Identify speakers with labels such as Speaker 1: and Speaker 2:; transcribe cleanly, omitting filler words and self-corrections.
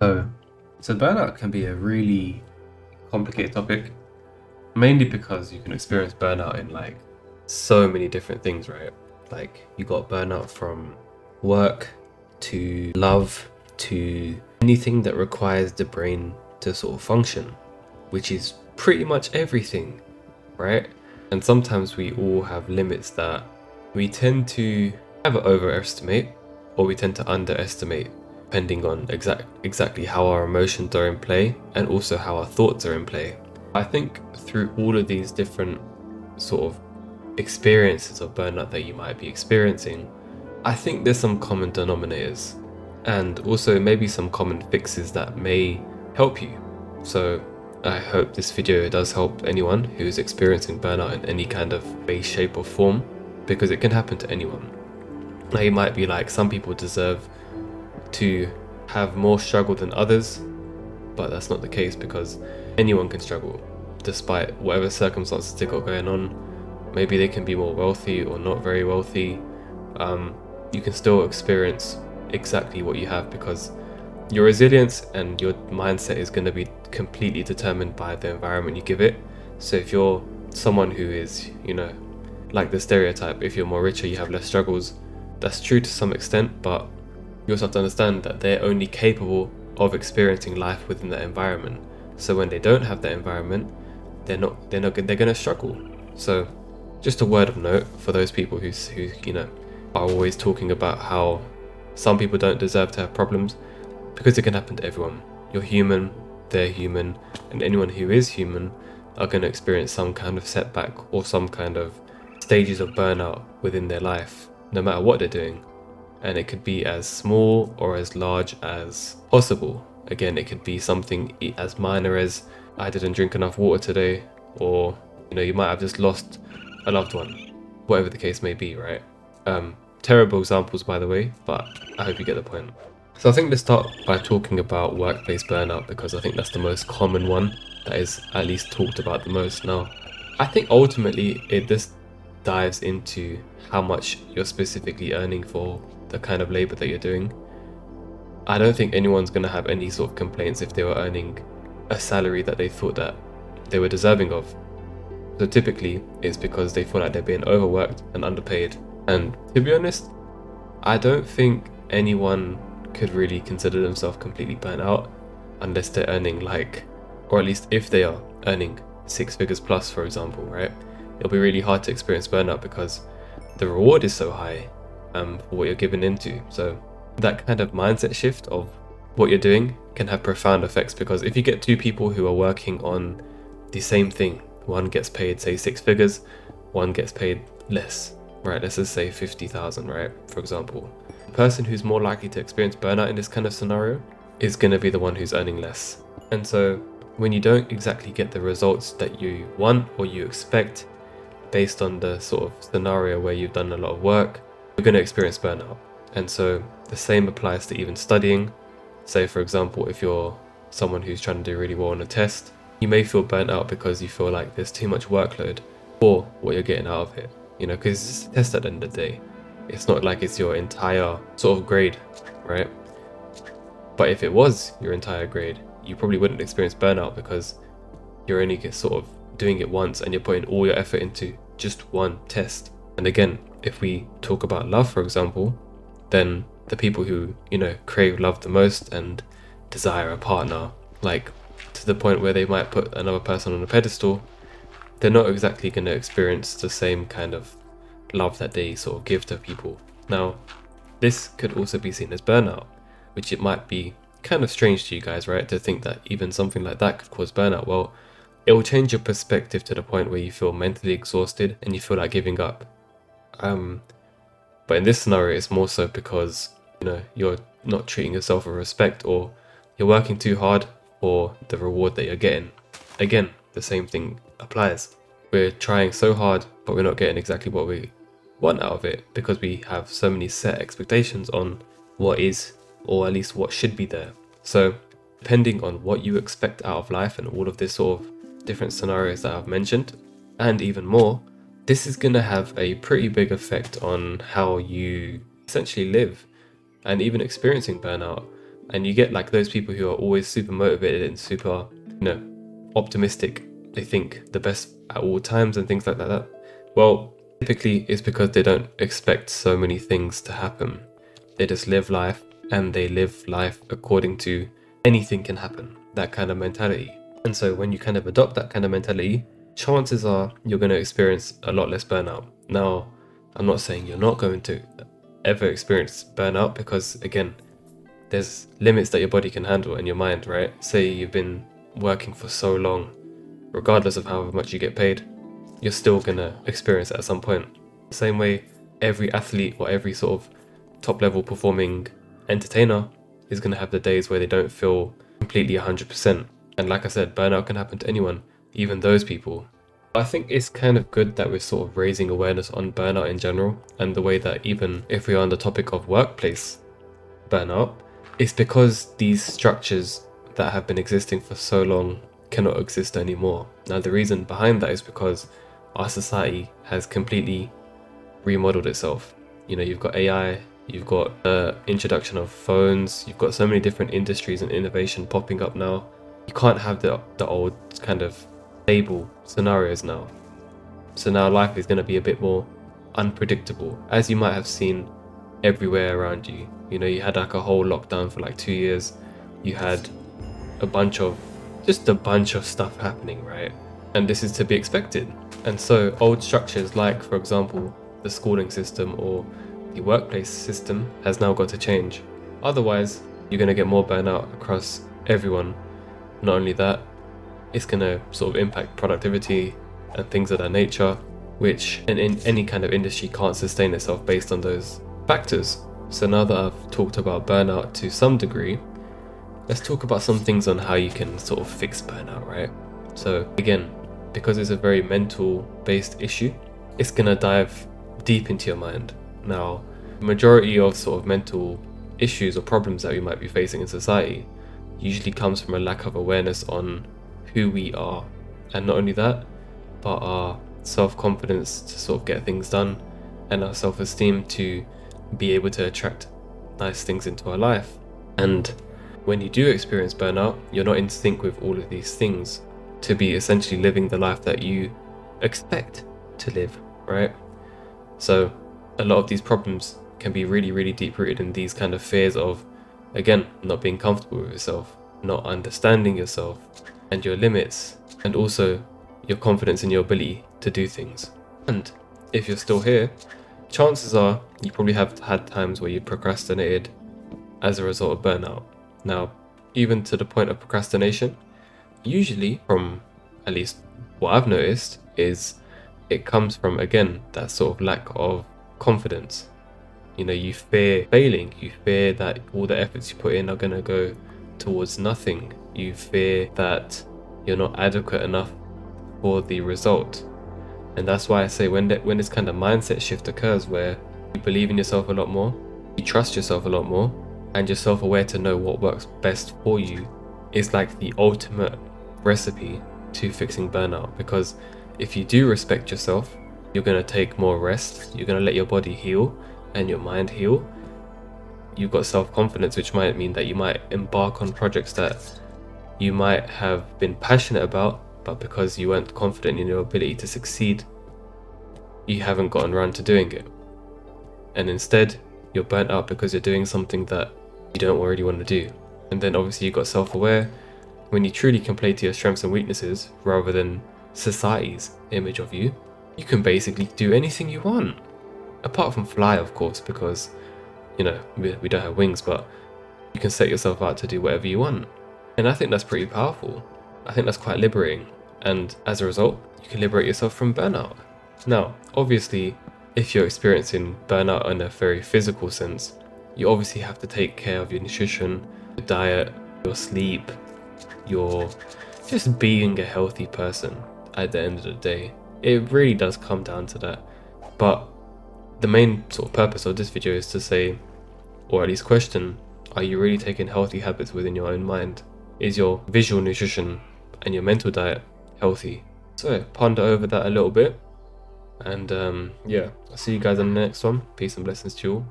Speaker 1: So, so burnout can be a really complicated topic, mainly because you can experience burnout in like so many different things, right? Like you got burnout from work to love to anything that requires the brain to sort of function, which is pretty much everything, right? And sometimes we all have limits that we tend to either overestimate or we tend to underestimate, depending on exactly how our emotions are in play and also how our thoughts are in play. I think through all of these different sort of experiences of burnout that you might be experiencing, I think there's some common denominators and also maybe some common fixes that may help you. So I hope this video does help anyone who's experiencing burnout in any kind of way, shape or form, because it can happen to anyone. Now you might be like, some people deserve to have more struggle than others, but that's not the case because anyone can struggle despite whatever circumstances they got going on. Maybe they can be more wealthy or not very wealthy. You can still experience exactly what you have because your resilience and your mindset is going to be completely determined by the environment you give it. So if you're someone who is, like the stereotype, if you're more richer, you have less struggles, that's true to some extent, but you also have to understand that they're only capable of experiencing life within that environment. So when they don't have that environment, they're going to struggle. So just a word of note for those people who are always talking about how some people don't deserve to have problems, because it can happen to everyone. You're human, they're human, and anyone who is human are going to experience some kind of setback or some kind of stages of burnout within their life, no matter what they're doing. And it could be as small or as large as possible. Again, it could be something as minor as, I didn't drink enough water today, or you might have just lost a loved one, whatever the case may be, right? Terrible examples, by the way, but I hope you get the point. So I think let's start by talking about workplace burnout, because I think that's the most common one that is at least talked about the most now. I think ultimately it just dives into how much you're specifically earning for the kind of labor that you're doing. I don't think anyone's going to have any sort of complaints if they were earning a salary that they thought that they were deserving of. So typically it's because they feel like they're being overworked and underpaid. And to be honest, I don't think anyone could really consider themselves completely burnt out unless they're earning or at least if they are earning 6 figures plus, for example, right? It'll be really hard to experience burnout because the reward is so high for what you're given into. So that kind of mindset shift of what you're doing can have profound effects, because if you get two people who are working on the same thing, one gets paid say 6 figures, one gets paid less, right? Let's just say 50,000, right? For example, the person who's more likely to experience burnout in this kind of scenario is going to be the one who's earning less. And so when you don't exactly get the results that you want or you expect based on the sort of scenario where you've done a lot of work, you're going to experience burnout. And so the same applies to even studying. Say for example, if you're someone who's trying to do really well on a test, you may feel burnt out because you feel like there's too much workload for what you're getting out of it, because it's a test at the end of the day. It's not like it's your entire sort of grade, right? But if it was your entire grade, you probably wouldn't experience burnout because you're only sort of doing it once and you're putting all your effort into just one test. And again, if we talk about love, for example, then the people who, crave love the most and desire a partner, like to the point where they might put another person on a pedestal, they're not exactly going to experience the same kind of love that they sort of give to people. Now, this could also be seen as burnout, which it might be kind of strange to you guys, right? To think that even something like that could cause burnout. Well, it will change your perspective to the point where you feel mentally exhausted and you feel like giving up. But in this scenario, it's more so because, you're not treating yourself with respect, or you're working too hard for the reward that you're getting. Again, the same thing applies. We're trying so hard, but we're not getting exactly what we want out of it because we have so many set expectations on what is, or at least what should be there. So depending on what you expect out of life and all of this sort of different scenarios that I've mentioned, and even more, this is going to have a pretty big effect on how you essentially live. And even experiencing burnout And you get like those people who are always super motivated and super, optimistic. They think the best at all times and things like that. Well, typically it's because they don't expect so many things to happen. They just live life, and they live life according to anything can happen, that kind of mentality. And so when you kind of adopt that kind of mentality, chances are you're going to experience a lot less burnout. Now, I'm not saying you're not going to ever experience burnout, because again, there's limits that your body can handle and your mind, right? Say you've been working for so long, regardless of how much you get paid, you're still going to experience it at some point. Same way, every athlete or every sort of top level performing entertainer is going to have the days where they don't feel completely 100%. And like I said, burnout can happen to anyone, even those people. I think it's kind of good that we're sort of raising awareness on burnout in general, and the way that even if we are on the topic of workplace burnout, it's because these structures that have been existing for so long cannot exist anymore. Now, the reason behind that is because our society has completely remodeled itself. You've got AI, you've got the introduction of phones, you've got so many different industries and innovation popping up now. You can't have the old kind of stable scenarios now. So now life is going to be a bit more unpredictable, as you might have seen everywhere around you. You had like a whole lockdown for like 2 years. You had a bunch of stuff happening, right? And this is to be expected. And so old structures, like for example the schooling system or the workplace system, has now got to change. Otherwise, you're going to get more burnout across everyone. Not only that, it's going to sort of impact productivity and things of that nature, which in any kind of industry can't sustain itself based on those factors. So now that I've talked about burnout to some degree, let's talk about some things on how you can sort of fix burnout, right? So again, because it's a very mental based issue, it's going to dive deep into your mind. Now, the majority of sort of mental issues or problems that we might be facing in society usually comes from a lack of awareness on who we are, and not only that, but our self-confidence to sort of get things done, and our self-esteem to be able to attract nice things into our life. And when you do experience burnout, you're not in sync with all of these things to be essentially living the life that you expect to live, right? So a lot of these problems can be really, really deep rooted in these kind of fears of, again, not being comfortable with yourself, not understanding yourself and your limits, and also your confidence in your ability to do things. And if you're still here, chances are you probably have had times where you procrastinated as a result of burnout. Now, even to the point of procrastination, usually, from at least what I've noticed, is it comes from, again, that sort of lack of confidence. You fear failing, you fear that all the efforts you put in are going to go towards nothing, you fear that you're not adequate enough for the result. And that's why I say when this kind of mindset shift occurs, where you believe in yourself a lot more, you trust yourself a lot more, and you're self-aware to know what works best for you, is like the ultimate recipe to fixing burnout. Because if you do respect yourself, you're going to take more rest, you're going to let your body heal and your mind heal. You've got self-confidence, which might mean that you might embark on projects that you might have been passionate about, but because you weren't confident in your ability to succeed, you haven't gotten around to doing it. And instead, you're burnt out because you're doing something that you don't already want to do. And then obviously you got self-aware. When you truly can play to your strengths and weaknesses rather than society's image of you, you can basically do anything you want. Apart from fly, of course, because, we don't have wings, but you can set yourself out to do whatever you want. And I think that's pretty powerful. I think that's quite liberating. And as a result, you can liberate yourself from burnout. Now, obviously, if you're experiencing burnout in a very physical sense, you obviously have to take care of your nutrition, your diet, your sleep, your just being a healthy person at the end of the day. It really does come down to that. But the main sort of purpose of this video is to say, or at least question, are you really taking healthy habits within your own mind? Is your visual nutrition and your mental diet healthy? So ponder over that a little bit. And I'll see you guys on the next one. Peace and blessings to you all.